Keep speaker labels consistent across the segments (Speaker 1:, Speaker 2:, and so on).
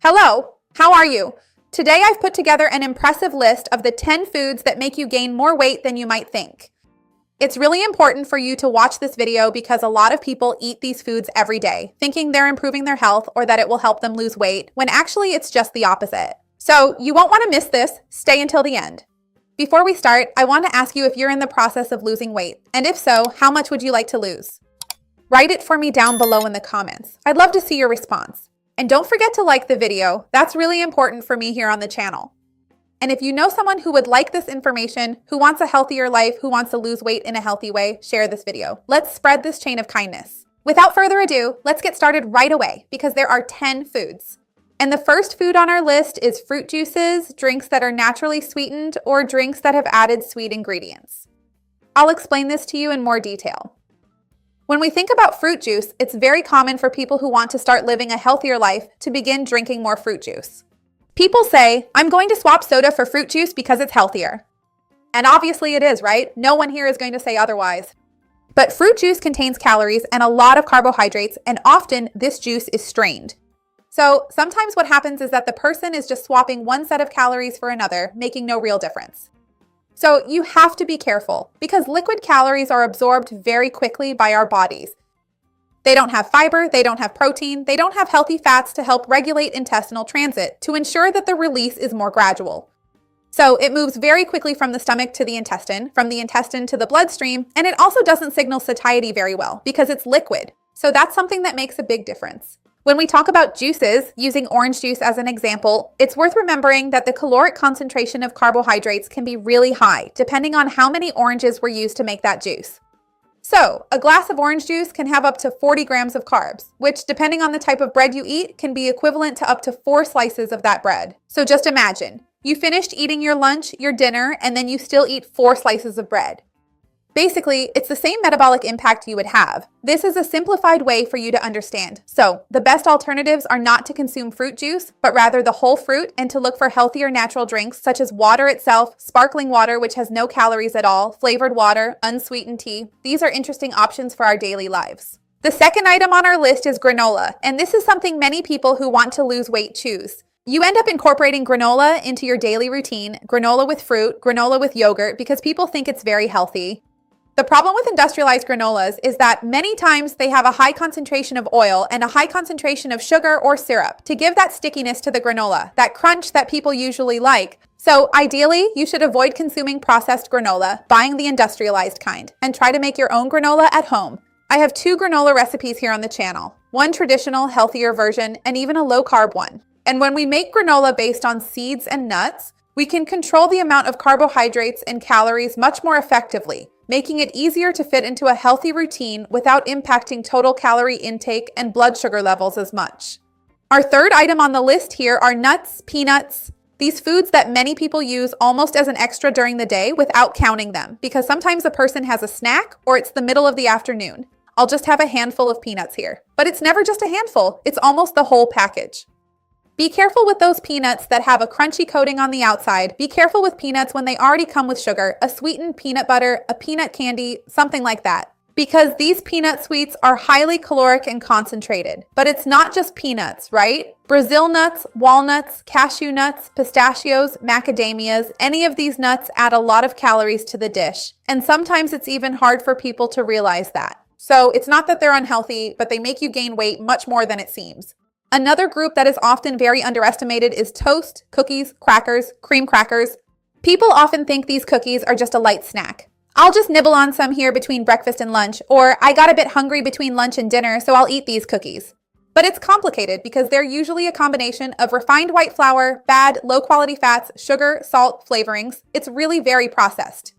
Speaker 1: Hello, how are you? Today I've put together an impressive list of the 10 foods that make you gain more weight than you might think. It's really important for you to watch this video because a lot of people eat these foods every day, thinking they're improving their health or that it will help them lose weight, when actually it's just the opposite. So you won't want to miss this. Stay until the end. Before we start, I want to ask you if you're in the process of losing weight, and if so, how much would you like to lose? Write it for me down below in the comments. I'd love to see your response. And don't forget to like the video. That's really important for me here on the channel. And if you know someone who would like this information, who wants a healthier life, who wants to lose weight in a healthy way, share this video. Let's spread this chain of kindness. Without further ado, let's get started right away because there are 10 foods. And the first food on our list is fruit juices, drinks that are naturally sweetened, or drinks that have added sweet ingredients. I'll explain this to you in more detail. When we think about fruit juice, it's very common for people who want to start living a healthier life to begin drinking more fruit juice. People say, I'm going to swap soda for fruit juice because it's healthier. And obviously it is, right? No one here is going to say otherwise. But fruit juice contains calories and a lot of carbohydrates, and often this juice is strained. So sometimes what happens is that the person is just swapping one set of calories for another, making no real difference. So you have to be careful because liquid calories are absorbed very quickly by our bodies. They don't have fiber, they don't have protein, they don't have healthy fats to help regulate intestinal transit to ensure that the release is more gradual. So it moves very quickly from the stomach to the intestine, from the intestine to the bloodstream, and it also doesn't signal satiety very well because it's liquid. So that's something that makes a big difference. When we talk about juices, using orange juice as an example, it's worth remembering that the caloric concentration of carbohydrates can be really high, depending on how many oranges were used to make that juice. So, a glass of orange juice can have up to 40 grams of carbs, which, depending on the type of bread you eat, can be equivalent to up to 4 slices of that bread. So just imagine, you finished eating your lunch, your dinner, and then you still eat 4 slices of bread. Basically, it's the same metabolic impact you would have. This is a simplified way for you to understand. So, the best alternatives are not to consume fruit juice, but rather the whole fruit, and to look for healthier natural drinks such as water itself, sparkling water which has no calories at all, flavored water, unsweetened tea. These are interesting options for our daily lives. The second item on our list is granola, and this is something many people who want to lose weight choose. You end up incorporating granola into your daily routine, granola with fruit, granola with yogurt, because people think it's very healthy. The problem with industrialized granolas is that many times they have a high concentration of oil and a high concentration of sugar or syrup to give that stickiness to the granola, that crunch that people usually like. So ideally, you should avoid consuming processed granola, buying the industrialized kind, and try to make your own granola at home. I have 2 granola recipes here on the channel, one traditional, healthier version, and even a low-carb one. And when we make granola based on seeds and nuts, we can control the amount of carbohydrates and calories much more effectively, making it easier to fit into a healthy routine without impacting total calorie intake and blood sugar levels as much. Our third item on the list here are nuts, peanuts, these foods that many people use almost as an extra during the day without counting them, because sometimes a person has a snack or it's the middle of the afternoon. I'll just have a handful of peanuts here. But it's never just a handful, it's almost the whole package. Be careful with those peanuts that have a crunchy coating on the outside. Be careful with peanuts when they already come with sugar, a sweetened peanut butter, a peanut candy, something like that. Because these peanut sweets are highly caloric and concentrated. But it's not just peanuts, right? Brazil nuts, walnuts, cashew nuts, pistachios, macadamias, any of these nuts add a lot of calories to the dish. And sometimes it's even hard for people to realize that. So it's not that they're unhealthy, but they make you gain weight much more than it seems. Another group that is often very underestimated is toast, cookies, crackers, cream crackers. People often think these cookies are just a light snack. I'll just nibble on some here between breakfast and lunch, or I got a bit hungry between lunch and dinner, so I'll eat these cookies. But it's complicated because they're usually a combination of refined white flour, bad, low-quality fats, sugar, salt, flavorings. It's really very processed.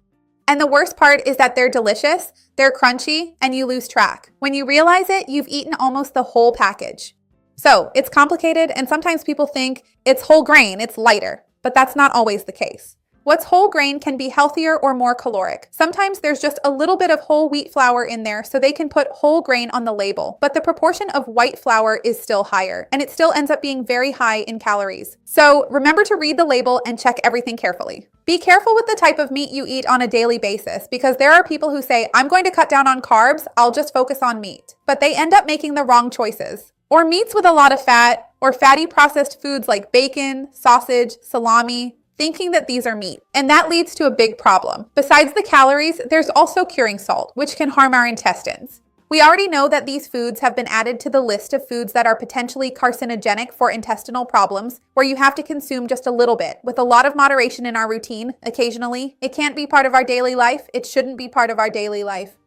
Speaker 1: And the worst part is that they're delicious, they're crunchy, and you lose track. When you realize it, you've eaten almost the whole package. So it's complicated, and sometimes people think it's whole grain, it's lighter, but that's not always the case. What's whole grain can be healthier or more caloric. Sometimes there's just a little bit of whole wheat flour in there, so they can put whole grain on the label, but the proportion of white flour is still higher, and it still ends up being very high in calories. So remember to read the label and check everything carefully. Be careful with the type of meat you eat on a daily basis, because there are people who say, I'm going to cut down on carbs, I'll just focus on meat. But they end up making the wrong choices. or meats with a lot of fat, or fatty processed foods like bacon, sausage, salami, thinking that these are meat. And that leads to a big problem. Besides the calories, there's also curing salt, which can harm our intestines. We already know that these foods have been added to the list of foods that are potentially carcinogenic for intestinal problems, where you have to consume just a little bit, with a lot of moderation in our routine, occasionally. It can't be part of our daily life. It shouldn't be part of our daily life.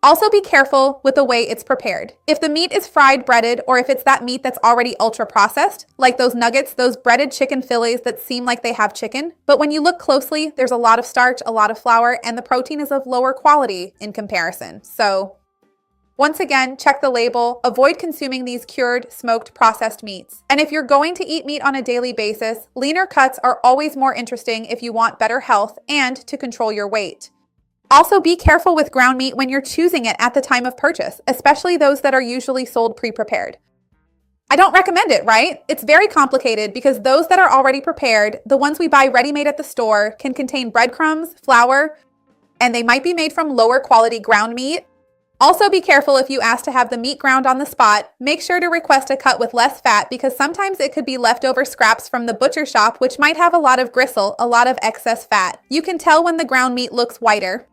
Speaker 1: Also be careful with the way it's prepared. If the meat is fried, breaded, or if it's that meat that's already ultra processed, like those nuggets, those breaded chicken fillets that seem like they have chicken, but when you look closely, there's a lot of starch, a lot of flour, and the protein is of lower quality in comparison. So, once again, check the label. Avoid consuming these cured, smoked, processed meats. And if you're going to eat meat on a daily basis, leaner cuts are always more interesting if you want better health and to control your weight. Also, be careful with ground meat when you're choosing it at the time of purchase, especially those that are usually sold pre-prepared. I don't recommend it, right? It's very complicated because those that are already prepared, the ones we buy ready-made at the store, can contain breadcrumbs, flour, and they might be made from lower quality ground meat. Also be careful if you ask to have the meat ground on the spot. Make sure to request a cut with less fat because sometimes it could be leftover scraps from the butcher shop, which might have a lot of gristle, a lot of excess fat. You can tell when the ground meat looks whiter.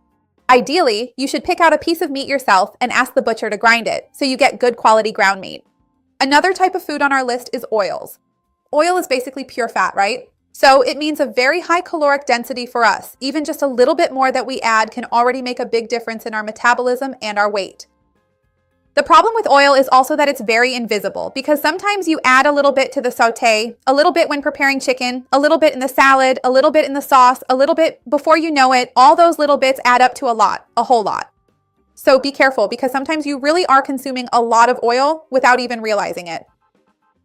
Speaker 1: Ideally, you should pick out a piece of meat yourself and ask the butcher to grind it so you get good quality ground meat. Another type of food on our list is oils. Oil is basically pure fat, right? So it means a very high caloric density for us. Even just a little bit more that we add can already make a big difference in our metabolism and our weight. The problem with oil is also that it's very invisible because sometimes you add a little bit to the sauté, a little bit when preparing chicken, a little bit in the salad, a little bit in the sauce, a little bit before you know it. All those little bits add up to a lot, a whole lot. So be careful because sometimes you really are consuming a lot of oil without even realizing it.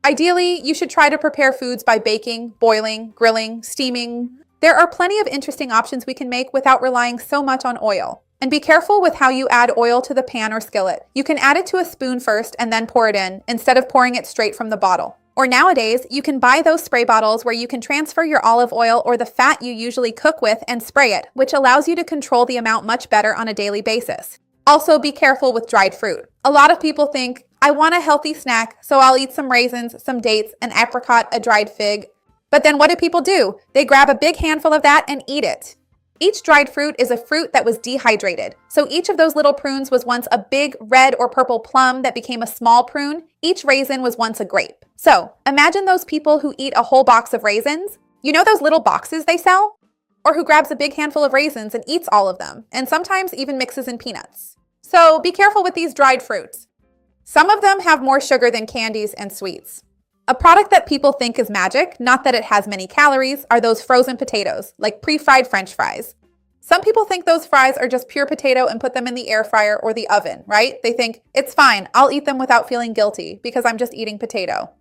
Speaker 1: Ideally, you should try to prepare foods by baking, boiling, grilling, steaming. There are plenty of interesting options we can make without relying so much on oil. And be careful with how you add oil to the pan or skillet. You can add it to a spoon first and then pour it in, instead of pouring it straight from the bottle. Or nowadays, you can buy those spray bottles where you can transfer your olive oil or the fat you usually cook with and spray it, which allows you to control the amount much better on a daily basis. Also, be careful with dried fruit. A lot of people think, I want a healthy snack, so I'll eat some raisins, some dates, an apricot, a dried fig. But then what do people do? They grab a big handful of that and eat it. Each dried fruit is a fruit that was dehydrated. So each of those little prunes was once a big red or purple plum that became a small prune. Each raisin was once a grape. So imagine those people who eat a whole box of raisins. You know those little boxes they sell? Or who grabs a big handful of raisins and eats all of them, and sometimes even mixes in peanuts. So be careful with these dried fruits. Some of them have more sugar than candies and sweets. A product that people think is magic, not that it has many calories, are those frozen potatoes, like pre-fried French fries. Some people think those fries are just pure potato and put them in the air fryer or the oven, right? They think, it's fine, I'll eat them without feeling guilty because I'm just eating potato.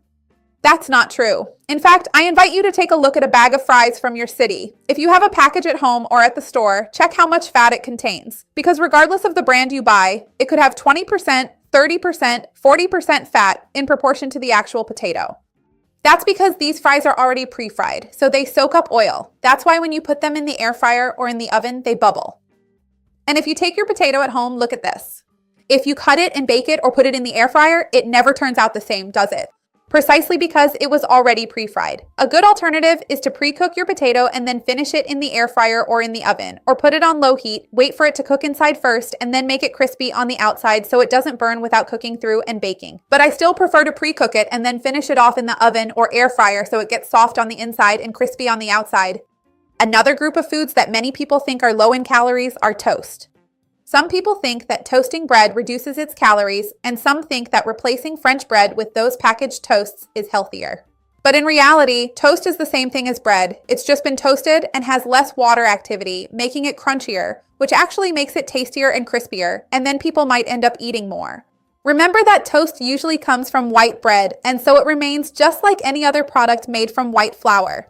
Speaker 1: That's not true. In fact, I invite you to take a look at a bag of fries from your city. If you have a package at home or at the store, check how much fat it contains. Because regardless of the brand you buy, it could have 20%, 30%, 40% fat in proportion to the actual potato. That's because these fries are already pre-fried, so they soak up oil. That's why when you put them in the air fryer or in the oven, they bubble. And if you take your potato at home, look at this. If you cut it and bake it or put it in the air fryer, it never turns out the same, does it? Precisely because it was already pre-fried. A good alternative is to pre-cook your potato and then finish it in the air fryer or in the oven, or put it on low heat, wait for it to cook inside first, and then make it crispy on the outside so it doesn't burn without cooking through and baking. But I still prefer to pre-cook it and then finish it off in the oven or air fryer so it gets soft on the inside and crispy on the outside. Another group of foods that many people think are low in calories are toast. Some people think that toasting bread reduces its calories, and some think that replacing French bread with those packaged toasts is healthier. But in reality, toast is the same thing as bread. It's just been toasted and has less water activity, making it crunchier, which actually makes it tastier and crispier, and then people might end up eating more. Remember that toast usually comes from white bread, and so it remains just like any other product made from white flour.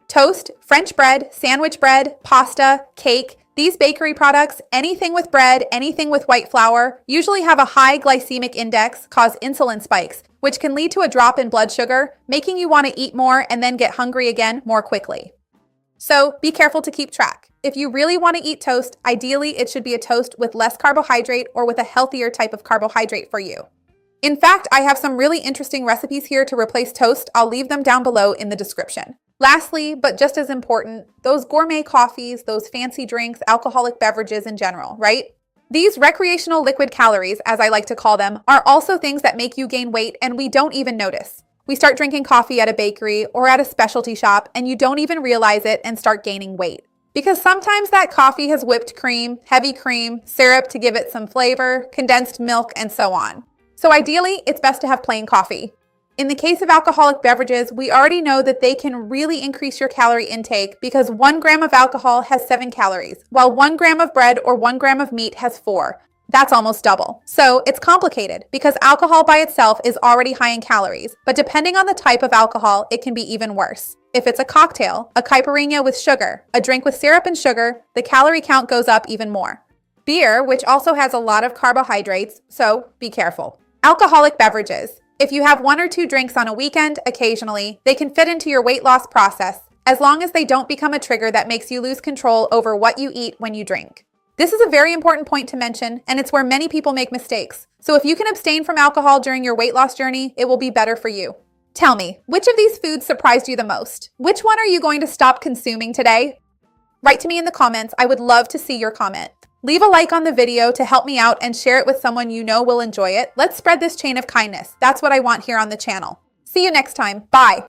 Speaker 1: Toast, French bread, sandwich bread, pasta, cake, these bakery products, anything with bread, anything with white flour, usually have a high glycemic index, cause insulin spikes, which can lead to a drop in blood sugar, making you want to eat more and then get hungry again more quickly. So be careful to keep track. If you really want to eat toast, ideally it should be a toast with less carbohydrate or with a healthier type of carbohydrate for you. In fact, I have some really interesting recipes here to replace toast. I'll leave them down below in the description. Lastly, but just as important, those gourmet coffees, those fancy drinks, alcoholic beverages in general, right? These recreational liquid calories, as I like to call them, are also things that make you gain weight and we don't even notice. We start drinking coffee at a bakery or at a specialty shop and you don't even realize it and start gaining weight. Because sometimes that coffee has whipped cream, heavy cream, syrup to give it some flavor, condensed milk, and so on. So ideally, it's best to have plain coffee. In the case of alcoholic beverages, we already know that they can really increase your calorie intake because 1 gram of alcohol has 7 calories, while 1 gram of bread or 1 gram of meat has 4. That's almost double. So it's complicated because alcohol by itself is already high in calories, but depending on the type of alcohol, it can be even worse. If it's a cocktail, a caipirinha with sugar, a drink with syrup and sugar, the calorie count goes up even more. Beer, which also has a lot of carbohydrates, so be careful. Alcoholic beverages. If you have 1 or 2 drinks on a weekend, occasionally, they can fit into your weight loss process, as long as they don't become a trigger that makes you lose control over what you eat when you drink. This is a very important point to mention, and it's where many people make mistakes. So if you can abstain from alcohol during your weight loss journey, it will be better for you. Tell me, which of these foods surprised you the most? Which one are you going to stop consuming today? Write to me in the comments. I would love to see your comment. Leave a like on the video to help me out and share it with someone you know will enjoy it. Let's spread this chain of kindness. That's what I want here on the channel. See you next time. Bye.